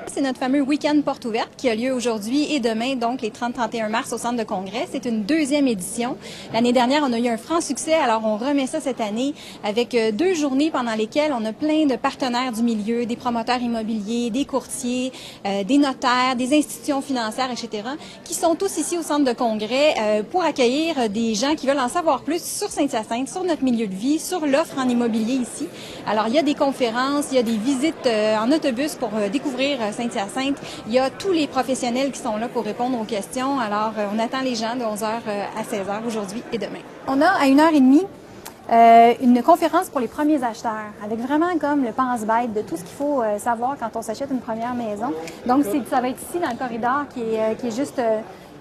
C'est notre fameux week-end porte ouverte qui a lieu aujourd'hui et demain, donc les 30-31 mars au centre de congrès. C'est une deuxième édition. L'année dernière, on a eu un franc succès, alors on remet ça cette année avec 2 journées pendant lesquelles on a plein de partenaires du milieu, des promoteurs immobiliers, des courtiers, des notaires, des institutions financières, etc., qui sont tous ici au centre de congrès pour accueillir des gens qui veulent en savoir plus sur Saint-Hyacinthe, sur notre milieu de vie, sur l'offre en immobilier ici. Alors, il y a des conférences, il y a des visites en autobus pour découvrir Saint-Hyacinthe. Il y a tous les professionnels qui sont là pour répondre aux questions. Alors, on attend les gens de 11h à 16h aujourd'hui et demain. On a à 1h30 une conférence pour les premiers acheteurs, avec vraiment comme le pense-bête de tout ce qu'il faut savoir quand on s'achète une première maison. Donc, ça va être ici dans le corridor qui est juste...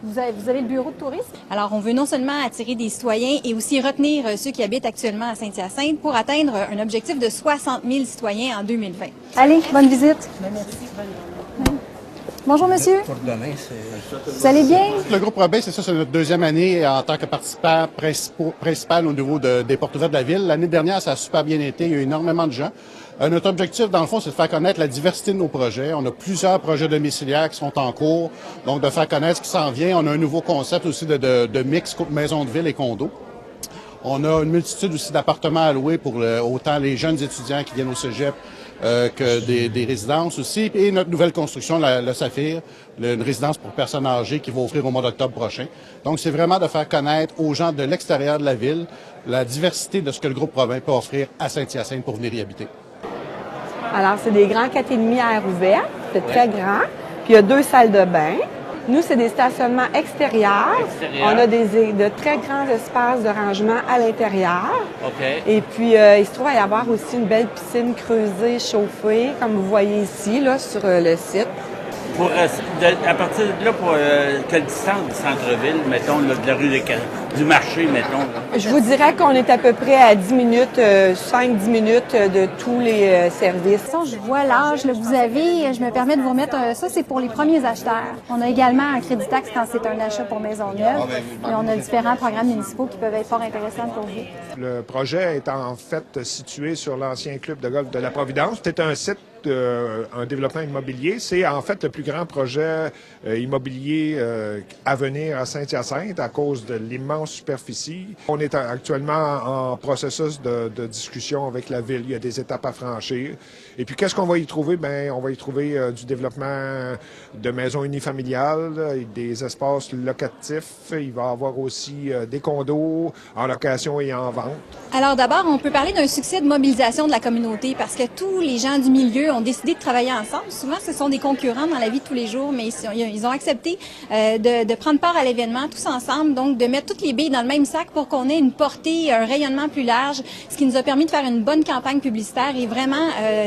Vous avez le bureau de tourisme. Alors, on veut non seulement attirer des citoyens et aussi retenir ceux qui habitent actuellement à Saint-Hyacinthe pour atteindre un objectif de 60 000 citoyens en 2020. Allez, bonne visite. Merci. Bonjour, monsieur. Pour demain, vous allez bien? Le groupe Robin, c'est notre deuxième année en tant que participant principal au niveau des portes ouvertes de la ville. L'année dernière, ça a super bien été. Il y a eu énormément de gens. Notre objectif, dans le fond, c'est de faire connaître la diversité de nos projets. On a plusieurs projets domiciliaires qui sont en cours, donc de faire connaître ce qui s'en vient. On a un nouveau concept aussi de mix maison de ville et condo. On a une multitude aussi d'appartements à louer pour autant les jeunes étudiants qui viennent au cégep que des résidences aussi. Et notre nouvelle construction, le Saphir, une résidence pour personnes âgées qui va ouvrir au mois d'octobre prochain. Donc, c'est vraiment de faire connaître aux gens de l'extérieur de la ville la diversité de ce que le groupe Robin peut offrir à Saint-Hyacinthe pour venir y habiter. Alors, c'est des grands 4,5 à air ouvert, c'est très grand. Puis, il y a 2 salles de bain. Nous, c'est des stationnements extérieurs. On a de très grands espaces de rangement à l'intérieur. OK. Et puis, il se trouve à y avoir aussi une belle piscine creusée, chauffée, comme vous voyez ici, là, sur le site. À partir de là, pour quelle distance du centre-ville, mettons, là, de la rue du marché, mettons? Là? Je vous dirais qu'on est à peu près à 10 minutes, 5-10 minutes de tous les services. Je vois l'âge que vous avez. Je me permets de vous remettre ça, c'est pour les premiers acheteurs. On a également un crédit taxe quand c'est un achat pour maison neuve. Et on a différents programmes municipaux qui peuvent être fort intéressants pour vous. Le projet est en fait situé sur l'ancien club de golf de la Providence. C'est un site, un développement immobilier. C'est en fait le plus grand projet immobilier à venir à Saint-Hyacinthe à cause de l'immense superficie. On est actuellement en processus de discussion avec la ville. Il y a des étapes à franchir. Et puis, qu'est-ce qu'on va y trouver? Bien, on va y trouver du développement de maisons unifamiliales, des espaces locatifs. Il va y avoir aussi des condos en location et en vente. Alors d'abord, on peut parler d'un succès de mobilisation de la communauté parce que tous les gens du milieu ont décidé de travailler ensemble. Souvent, ce sont des concurrents dans la vie de tous les jours, mais ils ont accepté de prendre part à l'événement tous ensemble, donc de mettre toutes les billes dans le même sac pour qu'on ait une portée, un rayonnement plus large, ce qui nous a permis de faire une bonne campagne publicitaire et vraiment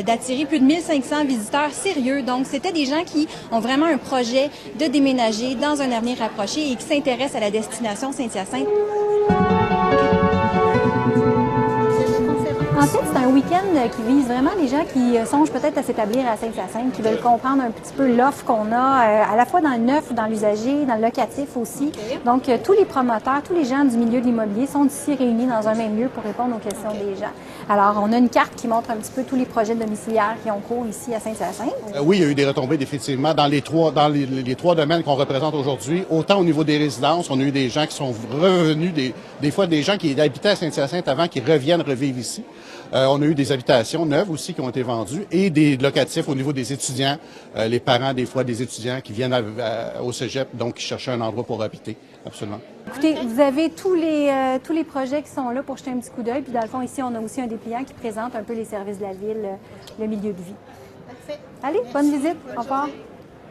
d'attirer plus de 1500 visiteurs sérieux. Donc, c'était des gens qui ont vraiment un projet de déménager dans un avenir rapproché et qui s'intéressent à la destination Saint-Hyacinthe. En fait, c'est un week-end qui vise vraiment les gens qui songent peut-être à s'établir à Saint-Hyacinthe, qui veulent comprendre un petit peu l'offre qu'on a, à la fois dans le neuf, dans l'usager, dans le locatif aussi. Donc, tous les promoteurs, tous les gens du milieu de l'immobilier sont ici réunis dans un même lieu pour répondre aux questions des gens. Alors, on a une carte qui montre un petit peu tous les projets domiciliaires qui ont cours ici à Saint-Hyacinthe. Oui, il y a eu des retombées définitivement dans les trois domaines qu'on représente aujourd'hui. Autant au niveau des résidences, on a eu des gens qui sont revenus, des fois des gens qui habitaient à Saint-Hyacinthe avant, qui reviennent revivre ici. On a eu des habitations neuves aussi qui ont été vendues et des locatifs au niveau des étudiants, les parents des fois des étudiants qui viennent au cégep, donc qui cherchaient un endroit pour habiter, absolument. Écoutez, vous avez tous les projets qui sont là pour jeter un petit coup d'œil. Puis dans le fond, ici, on a aussi un dépliant qui présente un peu les services de la ville, le milieu de vie. Parfait. Allez, bonne visite. Au revoir.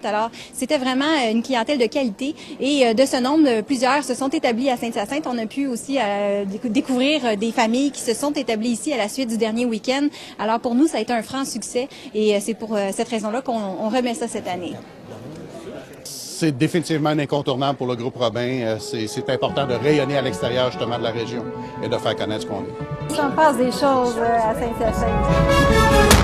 Alors, c'était vraiment une clientèle de qualité et de ce nombre, plusieurs se sont établis à Saint-Hyacinthe. On a pu aussi découvrir des familles qui se sont établies ici à la suite du dernier week-end. Alors, pour nous, ça a été un franc succès et c'est pour cette raison-là qu'on remet ça cette année. C'est définitivement un incontournable pour le groupe Robin. C'est important de rayonner à l'extérieur justement de la région et de faire connaître ce qu'on est. Ça passe des choses à Saint-Hyacinthe.